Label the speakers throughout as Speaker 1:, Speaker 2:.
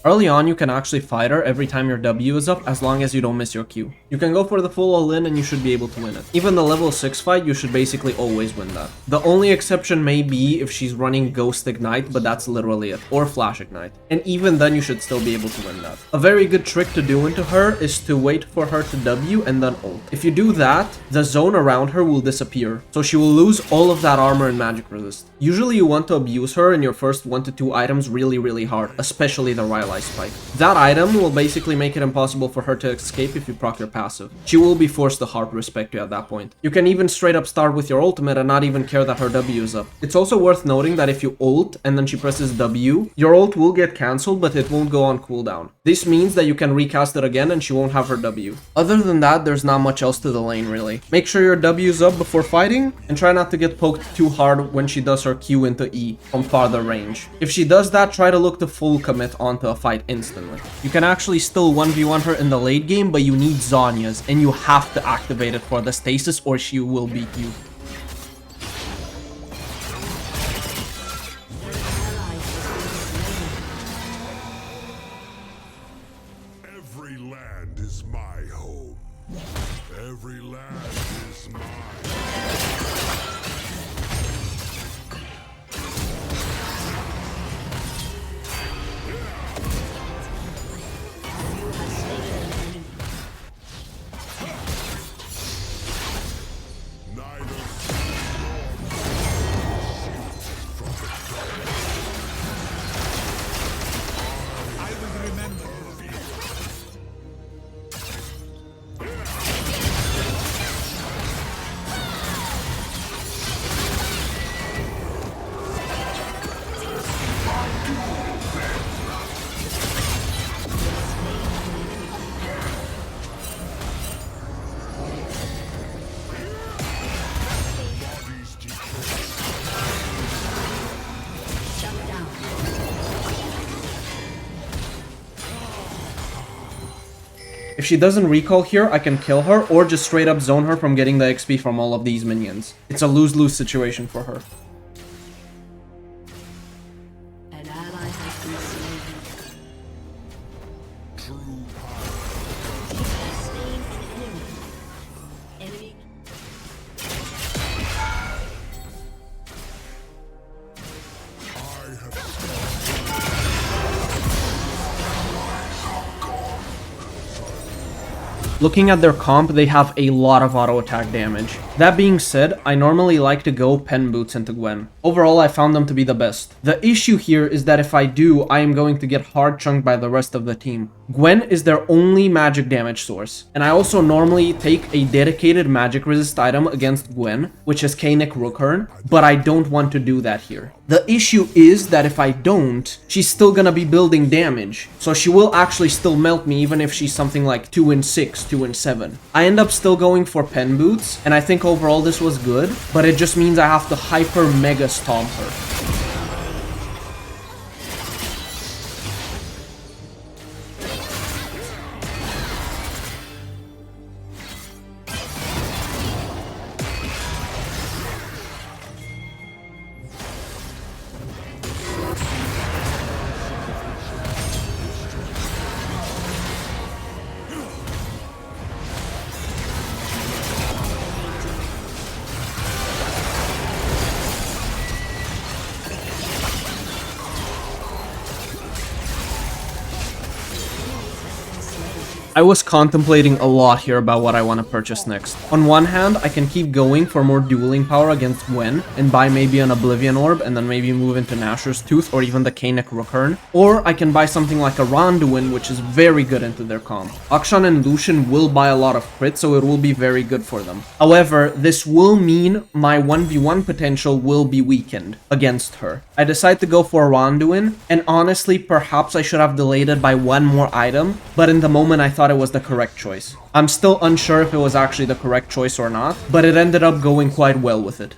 Speaker 1: Early on, you can actually fight her every time your W is up as long as you don't miss your Q. You can go for the full all-in and you should be able to win it. Even the level 6 fight, you should basically always win that. The only exception may be if she's running Ghost Ignite, but that's literally it, or Flash Ignite. And even then, you should still be able to win that. A very good trick to do into her is to wait for her to W and then ult. If you do that, the zone around her will disappear, so she will lose all of that armor and magic resist. Usually you want to abuse her in your first 1 to 2 items really hard, especially the Rylai Spike. That item will basically make it impossible for her to escape if you proc your passive. She will be forced to hard respect you at that point. You can even straight up start with your ultimate and not even care that her W is up. It's also worth noting that if you ult and then she presses W, your ult will get cancelled, but it won't go on cooldown. This means that you can recast it again and she won't have her W. Other than that, there's not much else to the lane really. Make sure your W is up before fighting and try not to get poked too hard when she does her Q into E from farther range. If she does that, try to look to full commit onto a fight instantly. You can actually still 1v1 her in the late game, but you need Zhonya's and you have to activate it for the stasis or she will beat you.
Speaker 2: Every land is my home. Every land is mine.
Speaker 1: If she doesn't recall here, I can kill her or just straight up zone her from getting the XP from all of these minions. It's a lose-lose situation for her.
Speaker 3: An ally has been slain.
Speaker 2: True
Speaker 3: Slain an enemy. Enemy.
Speaker 2: I have
Speaker 1: Looking at their comp, they have a lot of auto attack damage. That being said, I normally like to go pen boots into Gwen. Overall, I found them to be the best. The issue here is that if I do, I am going to get hard chunked by the rest of the team. Gwen is their only magic damage source, and I also normally take a dedicated magic resist item against Gwen, which is Kennen Rookhorn, but I don't want to do that here. The issue is that if I don't, she's still gonna be building damage, so she will actually still melt me even if she's something like 2 and 6, 2 and 7. I end up still going for pen boots, and I think overall this was good, but it just means I have to hyper mega stomp her. I was contemplating a lot here about what I want to purchase next. On one hand, I can keep going for more dueling power against Gwen and buy maybe an Oblivion Orb and then maybe move into Nashor's Tooth or even the Kennen Rookhorn. Or I can buy something like a Ronduin, which is very good into their comp. Akshan and Lucian will buy a lot of crit, so it will be very good for them. However, this will mean my 1v1 potential will be weakened against her. I decide to go for a Ronduin, and honestly, perhaps I should have delayed it by one more item, but in the moment I thought it was the correct choice. I'm still unsure if it was actually the correct choice or not, but it ended up going quite well with it.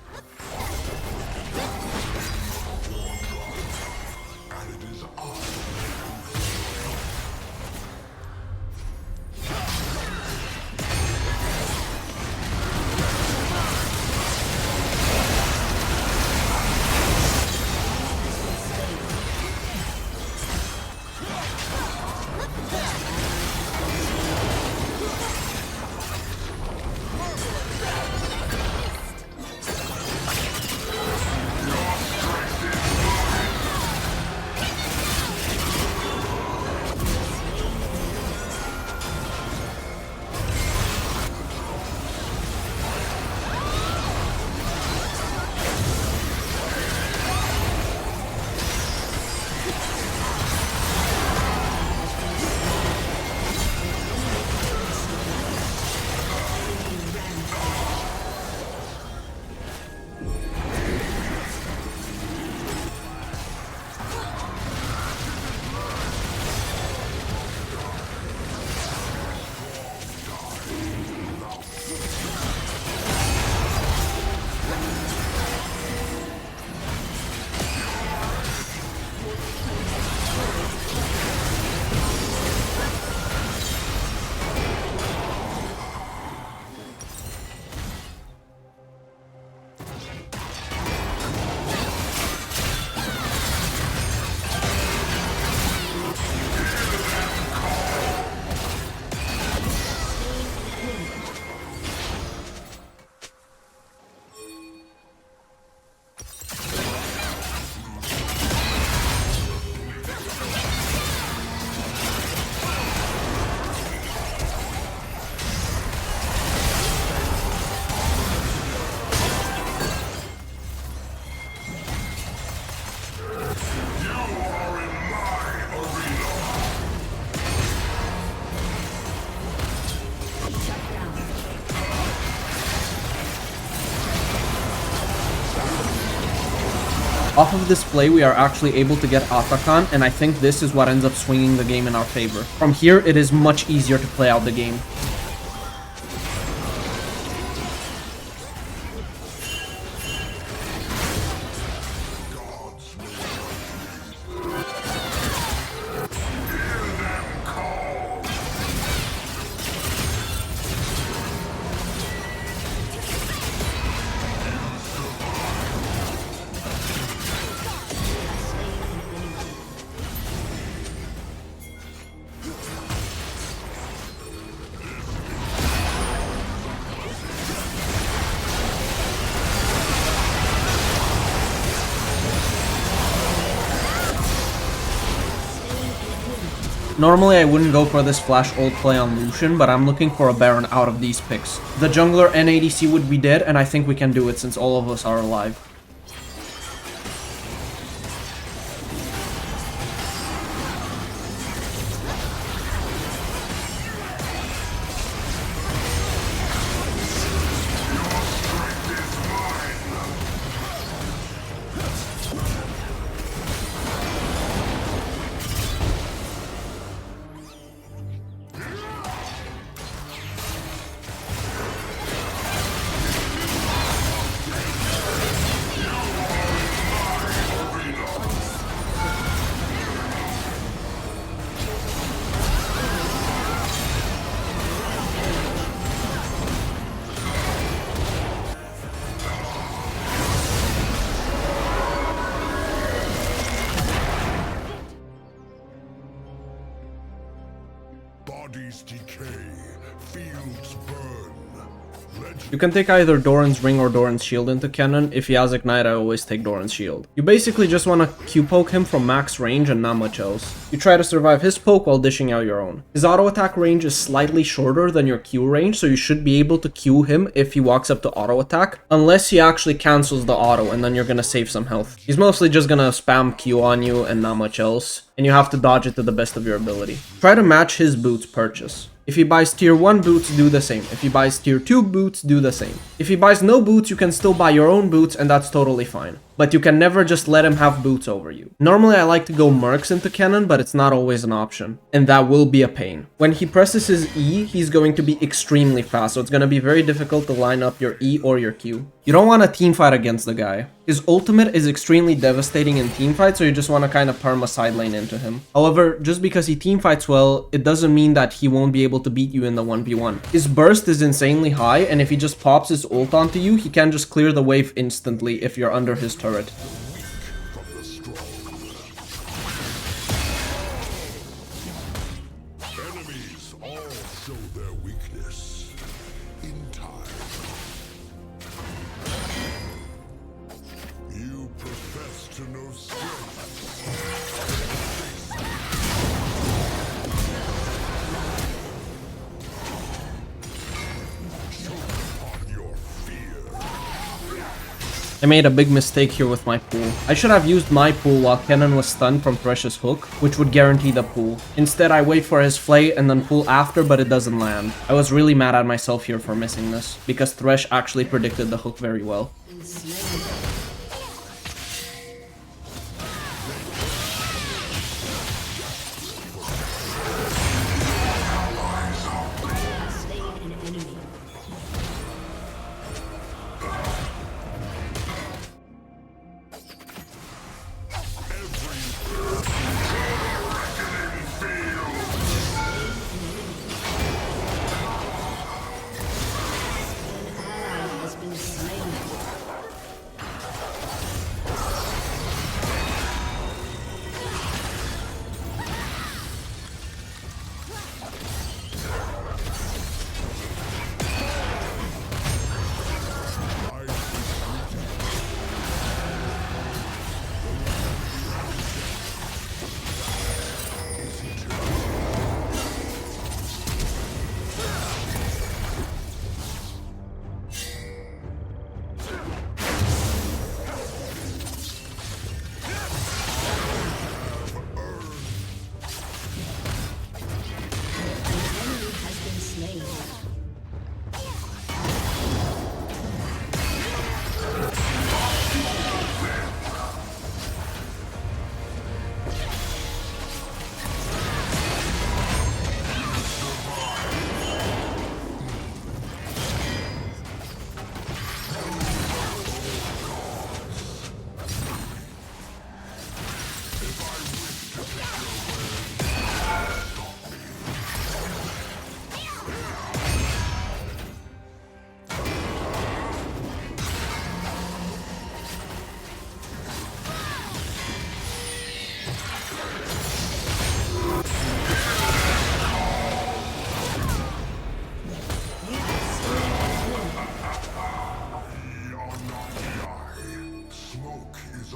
Speaker 1: Off of this play, we are actually able to get Atakan, and I think this is what ends up swinging the game in our favor. From here, it is much easier to play out the game. Normally I wouldn't go for this flash ult play on Lucian, but I'm looking for a Baron out of these picks. The jungler and ADC would be dead, and I think we can do it since all of us are alive.
Speaker 2: Bodies decay, fields burn.
Speaker 1: You can take either Doran's Ring or Doran's Shield into Kennen. If he has Ignite, I always take Doran's Shield. You basically just want to Q-poke him from max range and not much else. You try to survive his poke while dishing out your own. His auto attack range is slightly shorter than your Q range, so you should be able to Q him if he walks up to auto attack, unless he actually cancels the auto, and then you're gonna save some health. He's mostly just gonna spam Q on you and not much else, and you have to dodge it to the best of your ability. Try to match his boots purchase. If he buys tier 1 boots, do the same. If he buys tier 2 boots, do the same. If he buys no boots, you can still buy your own boots, and that's totally fine. But you can never just let him have boots over you. Normally I like to go Mercs into Kennen, but it's not always an option. And that will be a pain. When he presses his E, he's going to be extremely fast, so it's going to be very difficult to line up your E or your Q. You don't want to teamfight against the guy. His ultimate is extremely devastating in teamfight, so you just want to kind of perma side lane into him. However, just because he teamfights well, it doesn't mean that he won't be able to beat you in the 1v1. His burst is insanely high, and if he just pops his ult onto you, he can just clear the wave instantly if you're under his turret.
Speaker 2: From the strong. Enemies all show their weakness in time. You profess to know strength.
Speaker 1: I made a big mistake here with my pool. I should have used my pool while Kennen was stunned from Thresh's hook, which would guarantee the pool. Instead, I wait for his flay and then pool after, but it doesn't land. I was really mad at myself here for missing this, because Thresh actually predicted the hook very well.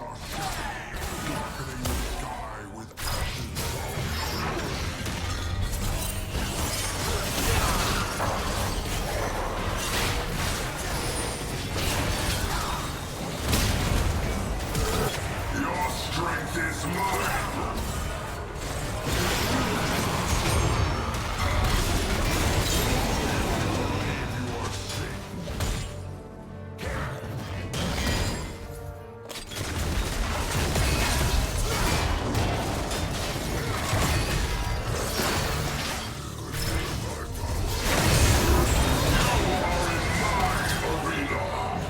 Speaker 2: are darkening the sky with ashes. Your strength is mine.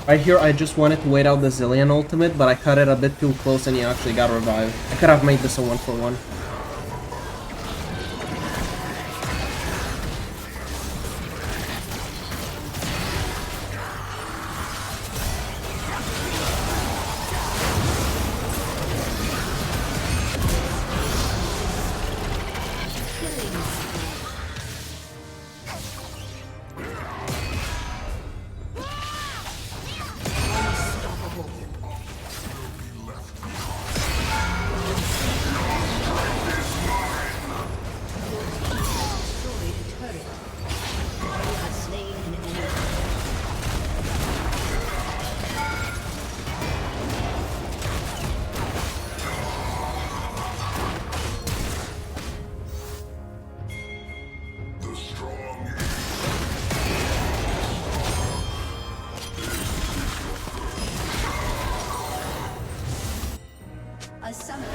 Speaker 1: Right here, I just wanted to wait out the Zillion ultimate, but I cut it a bit too close and he actually got revived. I could have made this a 1-for-1.
Speaker 2: The strong
Speaker 3: A summoner.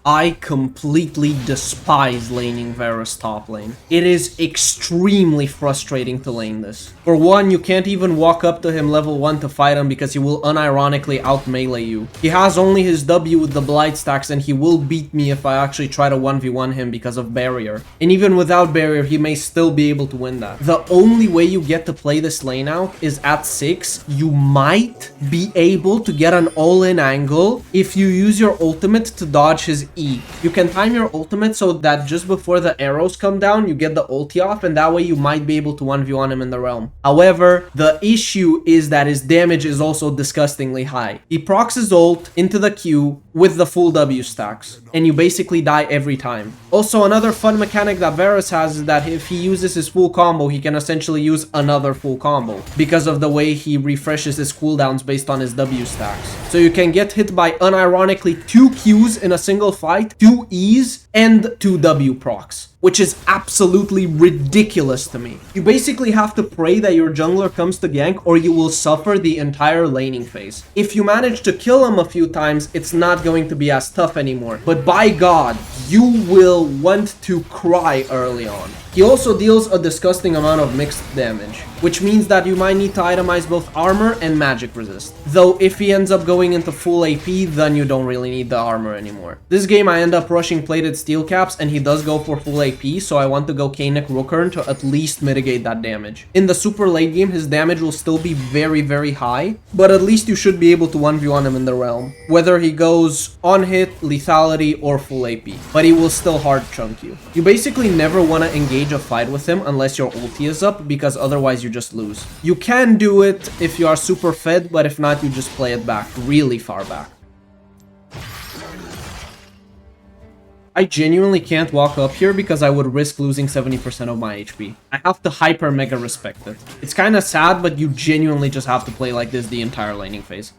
Speaker 1: I completely despise laning Varus top lane. It is extremely frustrating to lane this. For one, you can't even walk up to him level 1 to fight him because he will unironically out melee you. He has only his W with the blight stacks and he will beat me if I actually try to 1v1 him because of barrier. And even without barrier, he may still be able to win that. The only way you get to play this lane out is at 6. You might be able to get an all-in angle if you use your ultimate to dodge his E. You can time your ultimate so that just before the arrows come down, you get the ulti off, and that way you might be able to 1v1 him in the realm. However, the issue is that his damage is also disgustingly high. He procs his ult into the Q with the full W stacks, and you basically die every time. Also, another fun mechanic that Varus has is that if he uses his full combo, he can essentially use another full combo because of the way he refreshes his cooldowns based on his W stacks. So you can get hit by unironically 2 Qs in a single fight, 2 Es, and 2 W procs, which is absolutely ridiculous to me. You basically have to pray that your jungler comes to gank or you will suffer the entire laning phase. If you manage to kill him a few times, it's not going to be as tough anymore. But by God, you will want to cry early on. He also deals a disgusting amount of mixed damage, which means that you might need to itemize both armor and magic resist. Though if he ends up going into full AP, then you don't really need the armor anymore. This game I end up rushing plated steel caps and he does go for full AP, so I want to go Kanek Rookern to at least mitigate that damage. In the super late game, his damage will still be very, very high, but at least you should be able to 1v1 him in the realm, whether he goes on hit, lethality, or full AP, but he will still hard chunk you. You basically never want to engage a fight with him unless your ulti is up, because otherwise you just lose. You can do it if you are super fed, but if not, you just play it back, really far back. I genuinely can't walk up here because I would risk losing 70% of my HP. I have to hyper mega respect it. It's kind of sad, but you genuinely just have to play like this the entire laning phase.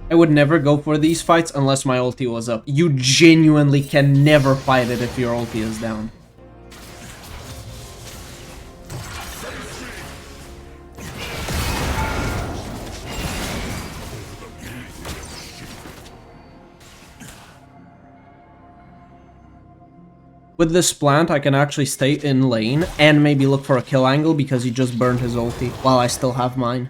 Speaker 1: I would never go for these fights unless my ulti was up. You genuinely can never fight it if your ulti is down. With this plant, I can actually stay in lane and maybe look for a kill angle because he just burned his ulti while I still have mine.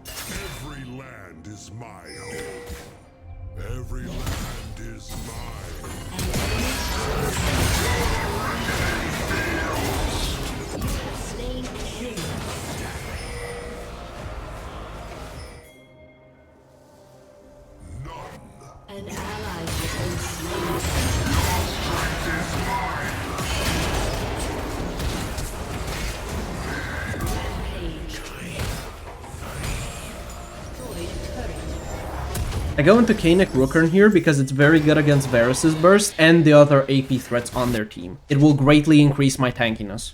Speaker 2: Every land is my home. Every land is mine.
Speaker 3: Slain Kennen. An ally has been slain. Rampage. Destroyed turret.
Speaker 1: I go into Kanik Rookern here because it's very good against Varus's burst and the other AP threats on their team. It will greatly increase my tankiness.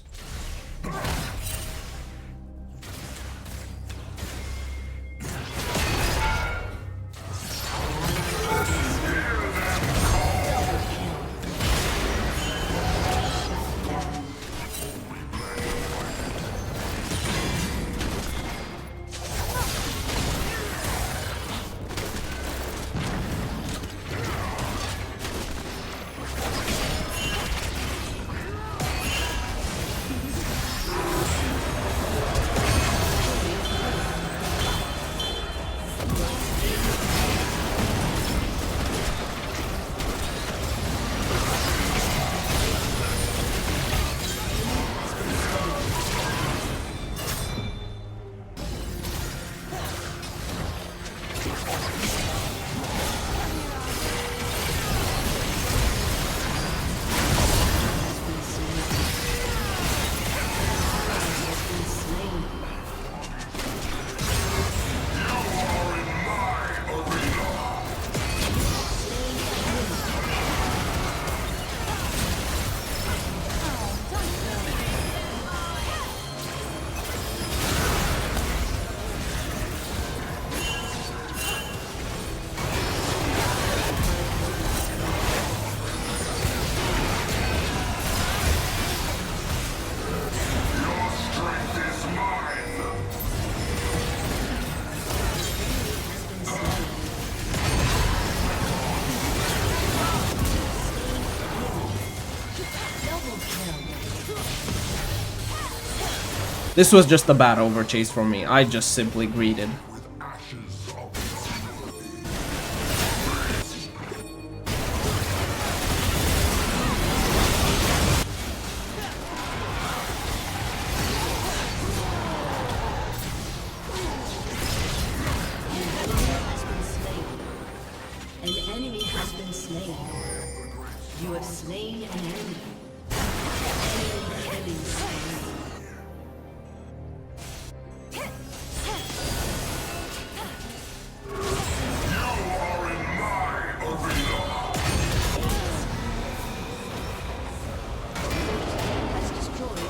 Speaker 1: This was just a bad overchase from me. I just simply greeted.
Speaker 2: With ashes of
Speaker 3: An enemy has been slain. You have slain an enemy. Enemy killing spree. Has destroyed.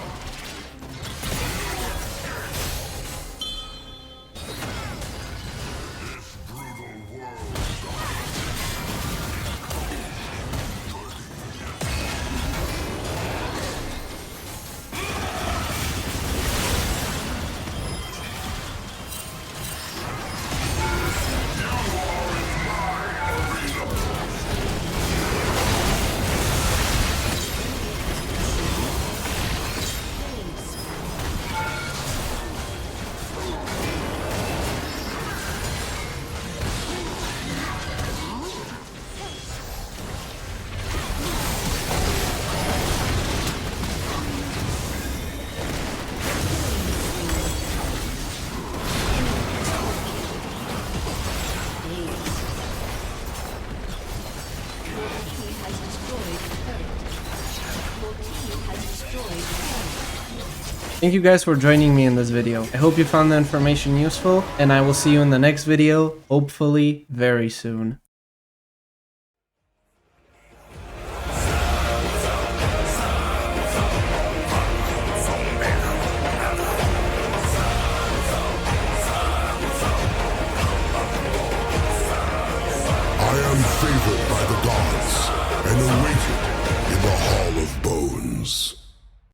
Speaker 1: Thank you guys for joining me in this video. I hope you found the information useful, and I will see you in the next video, hopefully very soon.